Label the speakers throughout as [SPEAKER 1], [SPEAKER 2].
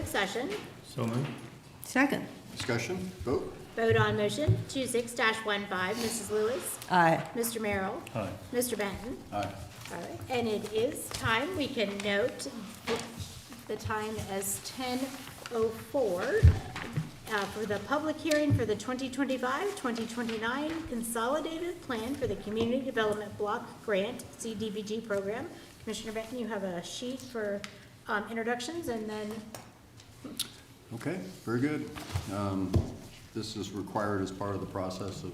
[SPEAKER 1] session.
[SPEAKER 2] So moved.
[SPEAKER 3] Second.
[SPEAKER 4] Discussion, vote.
[SPEAKER 1] Vote on motion 26-15. Mrs. Lewis.
[SPEAKER 3] Aye.
[SPEAKER 1] Mr. Merrill.
[SPEAKER 2] Aye.
[SPEAKER 1] Mr. Benton.
[SPEAKER 4] Aye.
[SPEAKER 1] All right, and it is time. We can note the time as 10:04 for the public hearing for the 2025-2029 Consolidated Plan for the Community Development Block Grant CDBG program. Commissioner Benton, you have a sheet for introductions, and then
[SPEAKER 4] Okay, very good. This is required as part of the process of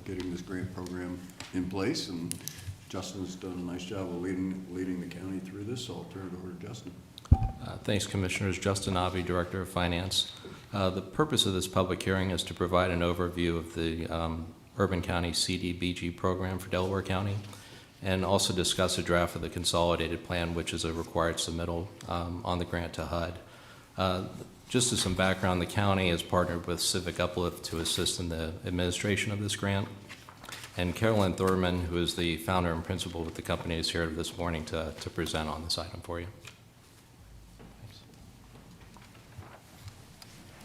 [SPEAKER 4] getting this grant program in place, and Justin's done a nice job of leading the county through this, so I'll turn it over to Justin.
[SPEAKER 5] Thanks, Commissioners. Justin Avi, Director of Finance. The purpose of this public hearing is to provide an overview of the Urban County CDBG program for Delaware County, and also discuss a draft of the consolidated plan, which is a required submittal on the grant to HUD. Just as some background, the county has partnered with Civic Uplift to assist in the administration of this grant. And Carolyn Thurman, who is the founder and principal with the company, is here this morning to present on this item for you. Thanks.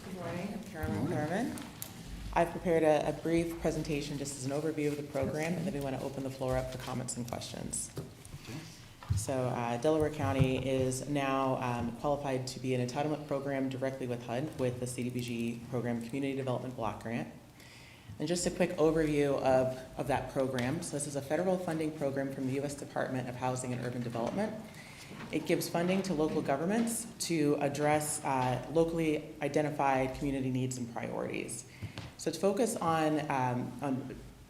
[SPEAKER 6] Good morning, I'm Carolyn Thurman. I've prepared a brief presentation just as an overview of the program, and then we want to open the floor up for comments and questions. So Delaware County is now qualified to be an entitlement program directly with HUD with the CDBG program Community Development Block Grant. And just a quick overview of that program. So this is a federal funding program from the U.S. Department of Housing and Urban Development. It gives funding to local governments to address locally identified community needs and priorities. So it's focused on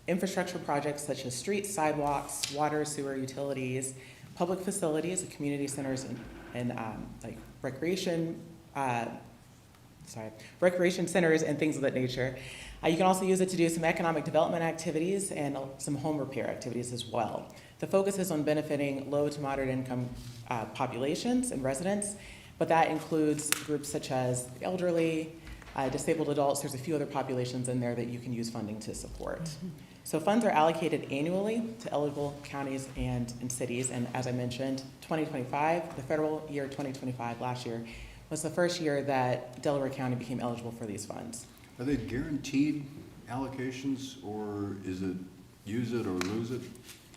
[SPEAKER 6] infrastructure projects such as streets, sidewalks, water, sewer, utilities, public facilities, community centers, and like recreation centers and things of that nature. You can also use it to do some economic development activities and some home repair activities as well. The focus is on benefiting low to moderate income populations and residents, but that includes groups such as elderly, disabled adults. There's a few other populations in there that you can use funding to support. Mm-hmm. So funds are allocated annually to eligible counties and cities, and as I mentioned, 2025, the federal year 2025 last year, was the first year that Delaware County became eligible for these funds.
[SPEAKER 4] Are they guaranteed allocations, or is it use it or lose it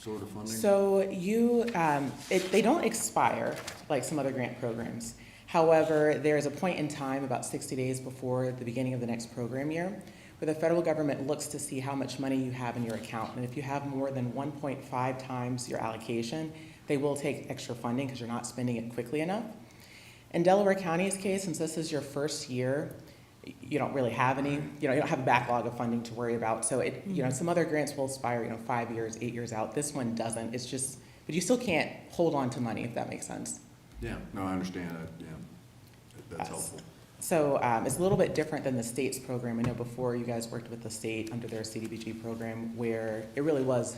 [SPEAKER 4] sort of funding?
[SPEAKER 6] So they don't expire like some other grant programs. However, there's a point in time about 60 days before the beginning of the next program year where the federal government looks to see how much money you have in your account. And if you have more than 1.5 times your allocation, they will take extra funding because you're not spending it quickly enough. In Delaware County's case, since this is your first year, you don't really have any, you don't have a backlog of funding to worry about. So some other grants will expire, 5 years, 8 years out. This one doesn't. It's just, but you still can't hold on to money, if that makes sense.
[SPEAKER 4] Yeah, no, I understand that, yeah. That's helpful.
[SPEAKER 6] So it's a little bit different than the state's program. I know before you guys worked with the state under their CDBG program where it really was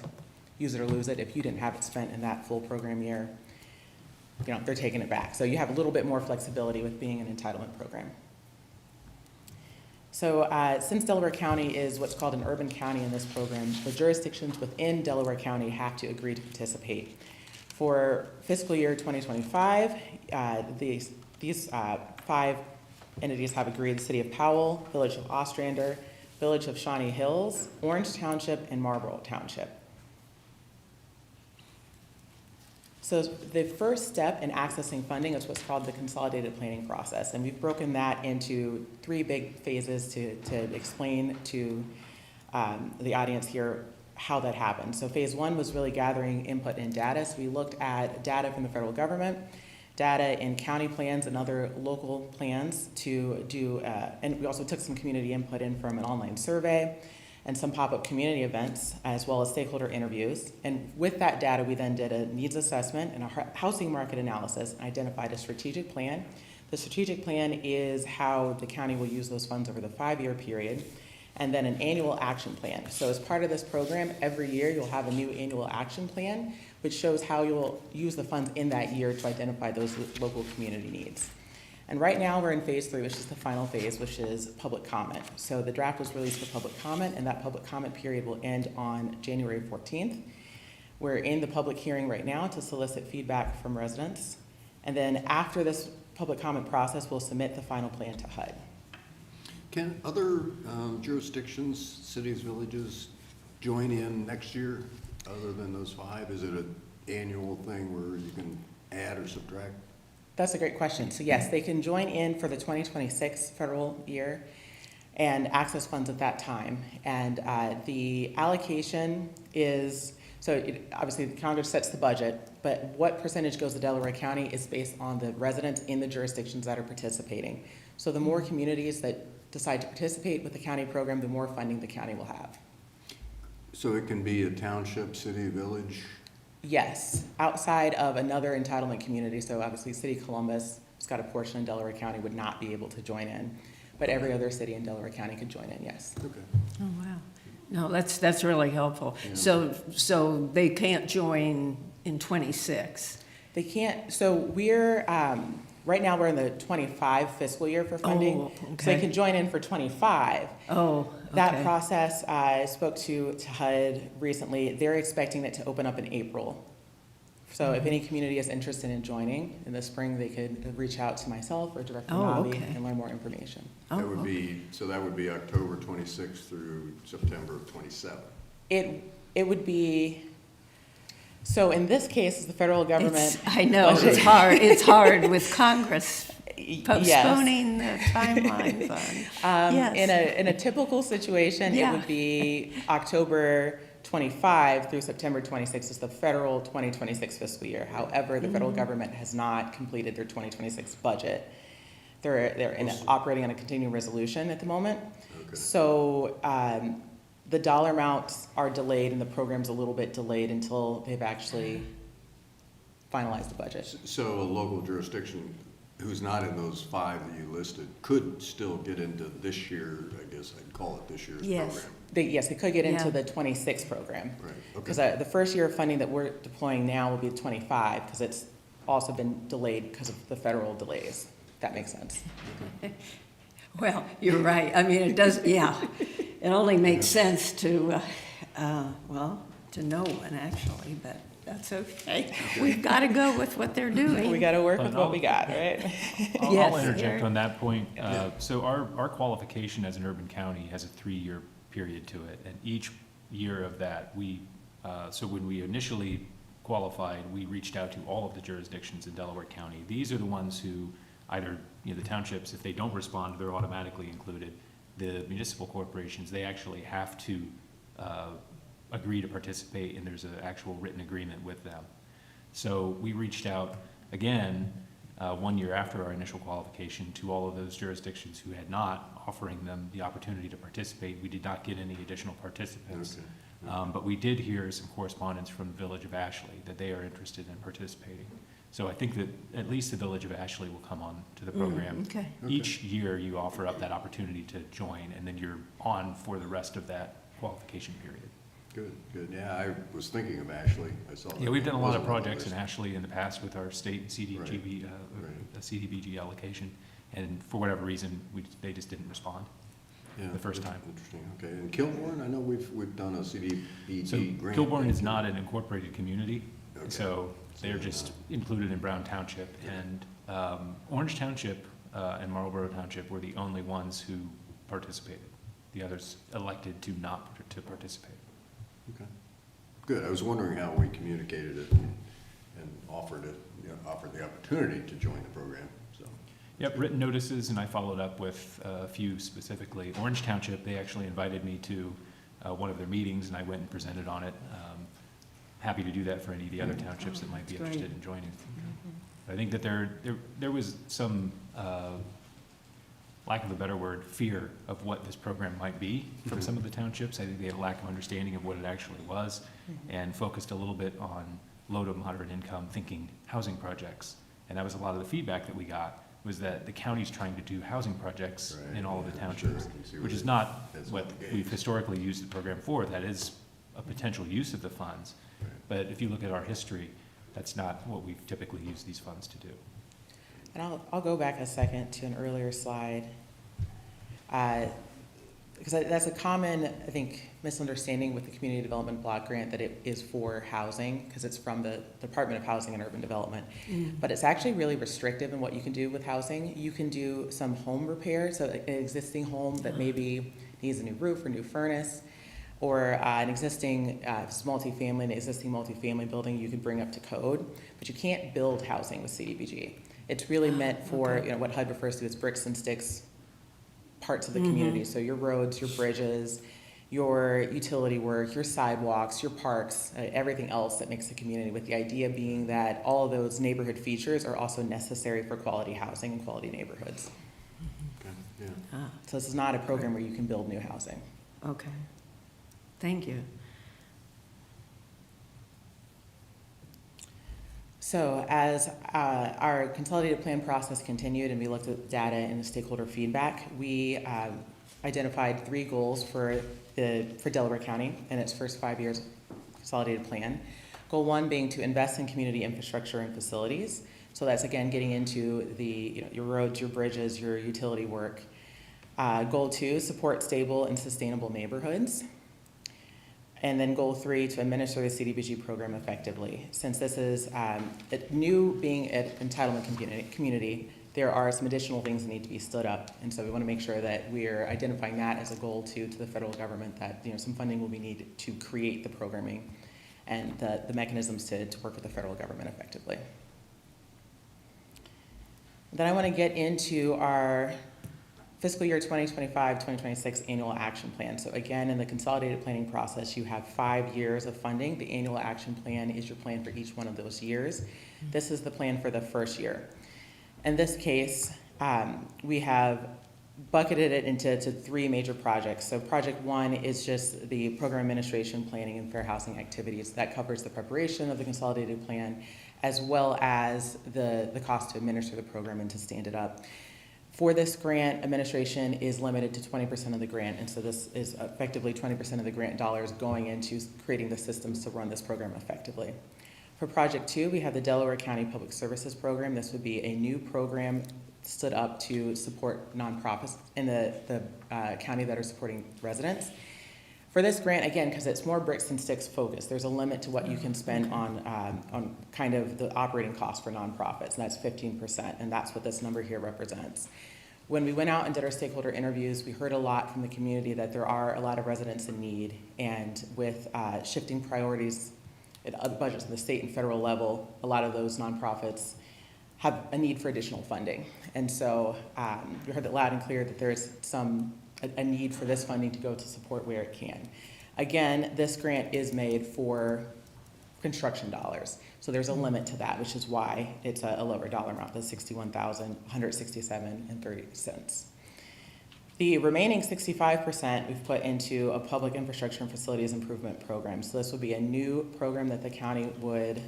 [SPEAKER 6] use it or lose it. If you didn't have it spent in that full program year, they're taking it back. So you have a little bit more flexibility with being an entitlement program. So since Delaware County is what's called an urban county in this program, the jurisdictions within Delaware County have to agree to participate. For fiscal year 2025, these 5 entities have agreed: the City of Powell, Village of Ostrander, Village of Shawnee Hills, Orange Township, and Marlboro Township. So the first step in accessing funding is what's called the consolidated planning process, and we've broken that into 3 big phases to explain to the audience here how that happened. So phase 1 was really gathering input and data. So we looked at data from the federal government, data in county plans and other local plans to do, and we also took some community input in from an online survey and some pop-up community events, as well as stakeholder interviews. And with that data, we then did a needs assessment and a housing market analysis and identified a strategic plan. The strategic plan is how the county will use those funds over the 5-year period, and then an annual action plan. So as part of this program, every year you'll have a new annual action plan, which shows how you'll use the funds in that year to identify those local community needs. And right now we're in phase 3, which is the final phase, which is public comment. So the draft was released for public comment, and that public comment period will end on January 14th. We're in the public hearing right now to solicit feedback from residents. And then after this public comment process, we'll submit the final plan to HUD.
[SPEAKER 4] Can other jurisdictions, cities, villages join in next year other than those 5? Is it an annual thing where you can add or subtract?
[SPEAKER 6] That's a great question. So yes, they can join in for the 2026 federal year and access funds at that time. And the allocation is, obviously Congress sets the budget, but what percentage goes to Delaware County is based on the residents in the jurisdictions that are participating. So the more communities that decide to participate with the county program, the more funding the county will have.
[SPEAKER 4] So it can be a township, city, village?
[SPEAKER 6] Yes, outside of another entitlement community, so obviously City of Columbus, who's got a portion in Delaware County, would not be able to join in, but every other city in Delaware County could join in, yes.
[SPEAKER 4] Okay.
[SPEAKER 2] Oh, wow. No, that's really helpful.
[SPEAKER 4] Yeah.
[SPEAKER 2] So they can't join in 26?
[SPEAKER 6] They can't, so we're, right now we're in the 25 fiscal year for funding.
[SPEAKER 2] Oh,
[SPEAKER 6] So they
[SPEAKER 2] okay.
[SPEAKER 6] can join in for 25.
[SPEAKER 2] Oh, okay.
[SPEAKER 6] That process, I spoke to HUD recently. They're expecting it to open up in April. So if any community is interested in joining in the spring, they could reach out to myself or Director
[SPEAKER 2] Oh,
[SPEAKER 6] Navi
[SPEAKER 2] okay.
[SPEAKER 6] and learn more information.
[SPEAKER 2] Oh,
[SPEAKER 4] That would
[SPEAKER 2] okay.
[SPEAKER 4] be, so that would be October 26th through September of 27.
[SPEAKER 6] It would be, so in this case, the federal government.
[SPEAKER 2] I know,
[SPEAKER 6] budget-
[SPEAKER 2] it's hard with Congress
[SPEAKER 6] Yes.
[SPEAKER 2] postponing the timelines on. Yes.
[SPEAKER 6] In a typical situation, it
[SPEAKER 2] Yeah.
[SPEAKER 6] would be October 25 through September 26 is the federal 2026 fiscal year. However, the federal government has not completed their 2026 budget. They're operating on a continuing resolution at the moment.
[SPEAKER 4] Okay.
[SPEAKER 6] So the dollar amounts are delayed and the program's a little bit delayed until they've actually finalized the budget.
[SPEAKER 4] So a local jurisdiction who's not in those 5 that you listed could still get into this year, I guess I'd call it this year's
[SPEAKER 2] Yes.
[SPEAKER 4] program.
[SPEAKER 6] Yes, they could get into
[SPEAKER 2] Yeah.
[SPEAKER 6] the 26 program.
[SPEAKER 4] Right,
[SPEAKER 6] Because
[SPEAKER 4] okay.
[SPEAKER 6] the first year of funding that we're deploying now will be 25, because it's also been delayed because of the federal delays. If that makes sense.
[SPEAKER 2] Well, you're right. I mean, it does, yeah. It only makes sense to, to no one actually, but that's okay. We've got to go with what they're doing.
[SPEAKER 6] We got to work with
[SPEAKER 3] But
[SPEAKER 6] what we got, right?
[SPEAKER 3] I'll
[SPEAKER 2] Yes,
[SPEAKER 3] interject
[SPEAKER 2] Eric.
[SPEAKER 3] on that point. So our qualification as an urban county has a 3-year period to it. And each year of that, so when we initially qualified, we reached out to all of the jurisdictions in Delaware County. These are the ones who either, the townships, if they don't respond, they're automatically included. The municipal corporations, they actually have to agree to participate, and there's an actual written agreement with them. So we reached out again 1 year after our initial qualification to all of those jurisdictions who had not, offering them the opportunity to participate. We did not get any additional participants.
[SPEAKER 4] Okay.
[SPEAKER 3] But we did hear some correspondence from the Village of Ashley that they are interested in participating. So I think that at least the Village of Ashley will come on to the program.
[SPEAKER 2] Okay.
[SPEAKER 3] Each year you offer up that opportunity to join, and then you're on for the rest of that qualification period.
[SPEAKER 4] Good, good. Yeah, I was thinking of Ashley. I saw that.
[SPEAKER 3] Yeah, we've done a lot of
[SPEAKER 4] Wasn't on the
[SPEAKER 3] projects in
[SPEAKER 4] list.
[SPEAKER 3] Ashley in the past with our state CDBG,
[SPEAKER 4] Right.
[SPEAKER 3] CDBG allocation, and for whatever reason, they just didn't respond.
[SPEAKER 4] Yeah,
[SPEAKER 3] the first time.
[SPEAKER 4] Interesting, okay. And Kilbourne, I know we've done a CDBG
[SPEAKER 3] So
[SPEAKER 4] grant.
[SPEAKER 3] Kilbourne is not an incorporated community,
[SPEAKER 4] Okay.
[SPEAKER 3] so they're just included in Brown Township. And Orange Township and Marlborough Township were the only ones who participated. The others elected to not to participate.
[SPEAKER 4] Okay. Good. I was wondering how we communicated it and offered it, offered the opportunity to join the program, so.
[SPEAKER 3] Yep, written notices, and I followed up with a few specifically. Orange Township, they actually invited me to one of their meetings, and I went and presented on it. Happy to do that for any of the other townships that might be
[SPEAKER 2] That's
[SPEAKER 3] interested in joining. I think that there was some, lack of a better word, fear of what this program might be from some of the townships. I think they had a lack of understanding of what it actually was, and focused a little bit on low to moderate income, thinking housing projects. And that was a lot of the feedback that we got, was that the county's trying to do housing projects
[SPEAKER 4] Right,
[SPEAKER 3] in all of the
[SPEAKER 4] yeah,
[SPEAKER 3] townships,
[SPEAKER 4] sure, I can see
[SPEAKER 3] which
[SPEAKER 4] where
[SPEAKER 3] is not
[SPEAKER 4] that's
[SPEAKER 3] what
[SPEAKER 4] not the
[SPEAKER 3] we've
[SPEAKER 4] case.
[SPEAKER 3] historically used the program for. That is a potential use of the funds.
[SPEAKER 4] Right.
[SPEAKER 3] But if you look at our history, that's not what we've typically used these funds to do.
[SPEAKER 6] And I'll go back a second to an earlier slide. because that's a common, I think, misunderstanding with the Community Development Block Grant, that it is for housing, because it's from the Department of Housing and Urban Development. But it's actually really restrictive in what you can do with housing. You can do some home repair, so an existing home that maybe needs a new roof or new furnace, or an existing multifamily, an existing multifamily building you could bring up to code, but you can't build housing with CDBG. It's really meant for, you know, what HUD refers to as bricks and sticks parts of the community. So your roads, your bridges, your utility work, your sidewalks, your parks, everything else that makes the community, with the idea being that all of those neighborhood features are also necessary for quality housing and quality neighborhoods.
[SPEAKER 4] Okay, yeah.
[SPEAKER 6] So this is not a program where you can build new housing.
[SPEAKER 2] Okay, thank you.
[SPEAKER 6] So as our consolidated plan process continued and we looked at data and the stakeholder feedback, we identified 3 goals for Delaware County in its first 5 years consolidated plan. Goal 1 being to invest in community infrastructure and facilities. So that's, again, getting into your roads, your bridges, your utility work. Goal 2, support stable and sustainable neighborhoods. And then goal 3, to administer the CDBG program effectively. Since this is new, being an entitlement community, there are some additional things that need to be stood up. And so we want to make sure that we're identifying that as a goal to the federal government, that some funding will be needed to create the programming and the mechanisms to work with the federal government effectively. Then I want to get into our fiscal year 2025-2026 annual action plan. So again, in the consolidated planning process, you have 5 years of funding. The annual action plan is your plan for each one of those years. This is the plan for the first year. In this case, we have bucketed it into 3 major projects. So project 1 is just the program administration, planning, and fair housing activities. That covers the preparation of the consolidated plan, as well as the cost to administer the program and to stand it up. For this grant, administration is limited to 20% of the grant, and so this is effectively 20% of the grant dollars going into creating the systems to run this program effectively. For project 2, we have the Delaware County Public Services Program. This would be a new program stood up to support nonprofits in the county that are supporting residents. For this grant, again, because it's more bricks and sticks focused, there's a limit to what you can spend on kind of the operating costs for nonprofits, and that's 15%, and that's what this number here represents. When we went out and did our stakeholder interviews, we heard a lot from the community that there are a lot of residents in need, and with shifting priorities at other budgets at the state and federal level, a lot of those nonprofits have a need for additional funding. And so we heard that loud and clear that there's a need for this funding to go to support where it can. Again, this grant is made for construction dollars. So there's a limit to that, which is why it's a lower dollar amount, the $61,167.30. The remaining 65% we've put into a public infrastructure and facilities improvement program. So this would be a new program that the county would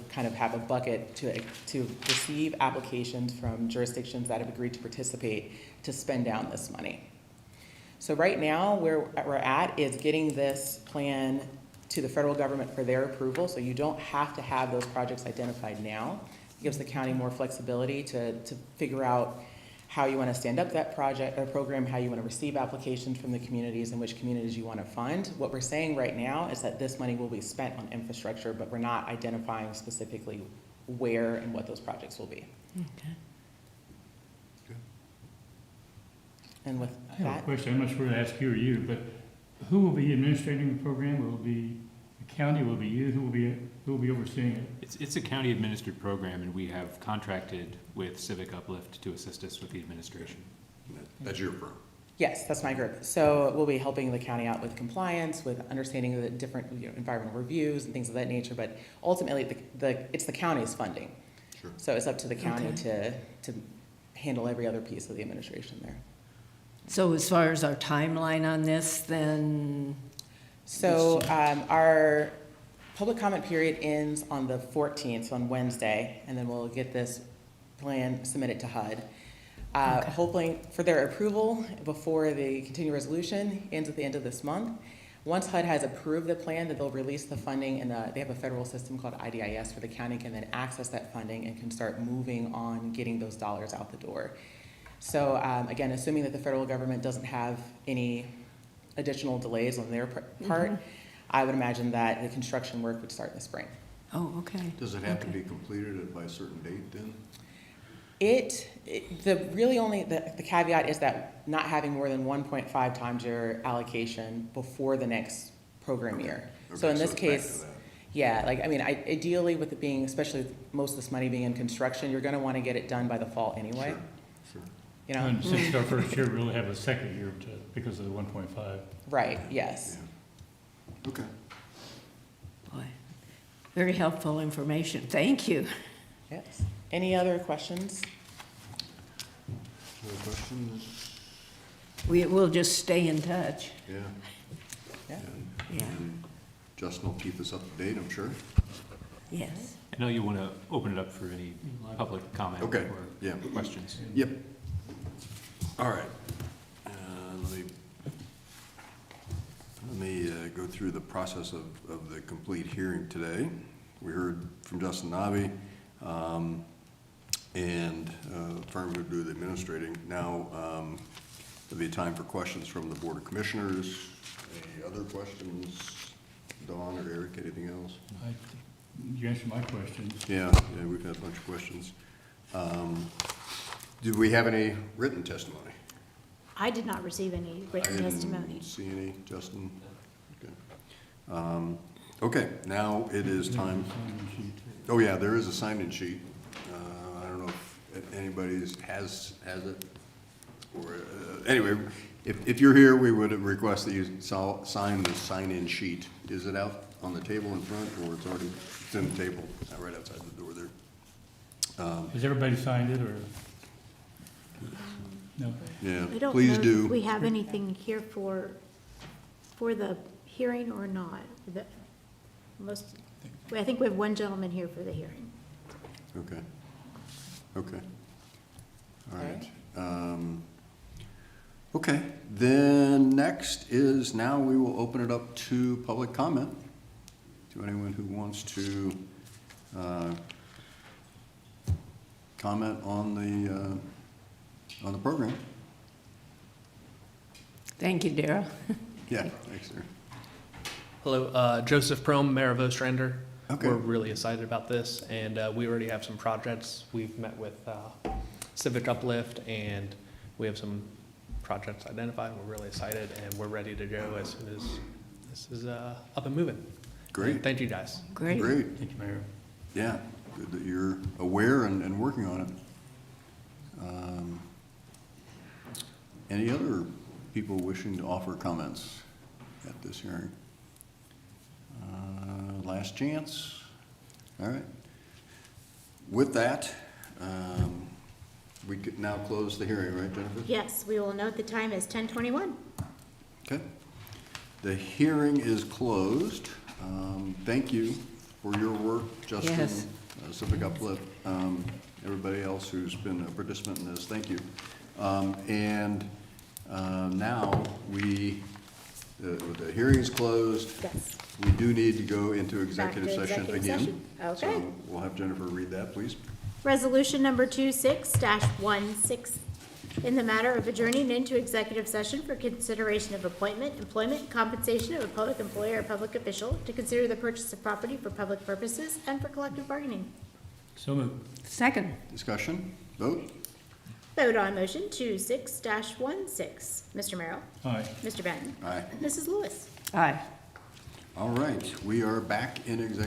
[SPEAKER 6] kind of have a bucket to receive applications from jurisdictions that have agreed to participate to spend down this money. So right now, where we're at is getting this plan to the federal government for their approval. So you don't have to have those projects identified now. It gives the county more flexibility to figure out how you want to stand up that project or program, how you want to receive applications from the communities and which communities you want to fund. What we're saying right now is that this money will be spent on infrastructure, but we're not identifying specifically where and what those projects will be.
[SPEAKER 2] Okay.
[SPEAKER 6] And with
[SPEAKER 7] I have a
[SPEAKER 6] that,
[SPEAKER 7] question, I'm not sure to ask you or you, but who will be administrating the program? Will it be the county, will it be you, who will be overseeing it?
[SPEAKER 3] It's a county-administered program, and we have contracted with Civic Uplift to assist us with the administration.
[SPEAKER 4] That's your firm.
[SPEAKER 6] yes, that's my group. So we'll be helping the county out with compliance, with understanding the different environmental reviews and things of that nature, but ultimately it's the county's funding.
[SPEAKER 4] Sure.
[SPEAKER 6] So it's up to the county to handle every other piece of the administration there.
[SPEAKER 2] So as far as our timeline on this, then?
[SPEAKER 6] So our public comment period ends on the 14th, on Wednesday, and then we'll get this plan submitted to HUD. Hoping for their approval before the continuing resolution ends at the end of this month. Once HUD has approved the plan, then they'll release the funding, and they have a federal system called IDIS where the county can then access that funding and can start moving on getting those dollars out the door. So again, assuming that the federal government doesn't have any additional delays on their part, I would imagine that the construction work would start in the spring.
[SPEAKER 2] Oh, okay.
[SPEAKER 4] Does it have to
[SPEAKER 2] Okay.
[SPEAKER 4] be completed by a certain date then?
[SPEAKER 6] The really only, the caveat is that not having more than 1.5 times your allocation before the next program year. So
[SPEAKER 4] Okay,
[SPEAKER 6] in this
[SPEAKER 4] it's back to
[SPEAKER 6] case,
[SPEAKER 4] that.
[SPEAKER 6] yeah, like, I mean, ideally with it being, especially with most of this money being in construction, you're gonna wanna get it done by the fall anyway,
[SPEAKER 4] Sure, sure.
[SPEAKER 6] you know?
[SPEAKER 7] And since it's our first year, we really have a second year because of the 1.5.
[SPEAKER 6] Right, yes.
[SPEAKER 4] Yeah. Okay.
[SPEAKER 2] Boy, very helpful information. Thank you.
[SPEAKER 6] Yes. Any other questions?
[SPEAKER 4] Other questions?
[SPEAKER 2] We'll just stay in touch.
[SPEAKER 4] Yeah.
[SPEAKER 6] Yeah.
[SPEAKER 4] And-
[SPEAKER 2] Yeah.
[SPEAKER 4] and Justin will keep us up to date, I'm sure.
[SPEAKER 2] Yes.
[SPEAKER 3] I know you want to open it up for any public comment
[SPEAKER 4] Okay,
[SPEAKER 3] or
[SPEAKER 4] yeah.
[SPEAKER 3] questions.
[SPEAKER 4] Yep. All right. Let me go through the process of the complete hearing today. We heard from Justin Navi, and the firm would do the administrating. Now, there'll be time for questions from the Board of Commissioners. Any other questions? Dawn or Eric, anything else?
[SPEAKER 7] You answered my questions.
[SPEAKER 4] Yeah, we've had a bunch of questions. Do we have any written testimony?
[SPEAKER 1] I did not receive any
[SPEAKER 4] I
[SPEAKER 1] written
[SPEAKER 4] didn't
[SPEAKER 1] testimony.
[SPEAKER 4] see any, Justin? Okay. Okay, now it is time, oh yeah, there is a sign-in sheet. I don't know if anybody has it, or, anyway, if you're here, we would request that you sign the sign-in sheet. Is it out on the table in front, or it's in the table, right outside the door there?
[SPEAKER 7] Has everybody signed it, or? No?
[SPEAKER 4] Yeah,
[SPEAKER 1] I don't
[SPEAKER 4] please
[SPEAKER 1] know
[SPEAKER 4] do.
[SPEAKER 1] if we have anything here for the hearing or not. I think we have one gentleman here for the hearing.
[SPEAKER 4] Okay. Okay. All right. Okay, then next is, now we will open it up to public comment. To anyone who wants to comment on the program.
[SPEAKER 2] Thank you, Darrell.
[SPEAKER 4] Yeah, thanks, sir.
[SPEAKER 8] Hello, Joseph Prom, Mayor of Ostrander.
[SPEAKER 4] Okay.
[SPEAKER 8] We're really excited about this, and we already have some projects. We've met with Civic Uplift, and we have some projects identified. We're really excited, and we're ready to go as soon as this is up and moving.
[SPEAKER 4] Great.
[SPEAKER 8] And thank you, guys.
[SPEAKER 2] Great.
[SPEAKER 4] Great,
[SPEAKER 7] Thank you, Mayor.
[SPEAKER 4] yeah, good that you're aware and working on it. Any other people wishing to offer comments at this hearing? Last chance. All right. With that, we could now close the hearing, right, Jennifer?
[SPEAKER 1] Yes, we will note the time as 10:21.
[SPEAKER 4] Okay. The hearing is closed. Thank you for your work, Justin,
[SPEAKER 2] Yes.
[SPEAKER 4] Civic Uplift, everybody else who's been a participant in this, thank you. Now the hearing is closed.
[SPEAKER 1] Yes.
[SPEAKER 4] We do need to go into
[SPEAKER 1] Back
[SPEAKER 4] executive
[SPEAKER 1] to
[SPEAKER 4] session
[SPEAKER 1] executive
[SPEAKER 4] again.
[SPEAKER 1] session. Okay.
[SPEAKER 4] So we'll have Jennifer read that, please.
[SPEAKER 1] Resolution number 26-16, in the matter of adjourning into executive session for consideration of appointment, employment, compensation of a public employee or public official, to consider the purchase of property for public purposes and for collective bargaining.
[SPEAKER 7] So moved.
[SPEAKER 2] Second.
[SPEAKER 4] Discussion, vote?
[SPEAKER 1] Vote on motion 26-16. Mr. Merrill?
[SPEAKER 7] Aye.
[SPEAKER 1] Mr. Benton?
[SPEAKER 4] Aye.
[SPEAKER 1] Mrs. Lewis?
[SPEAKER 2] Aye.
[SPEAKER 4] All right, we are back in executive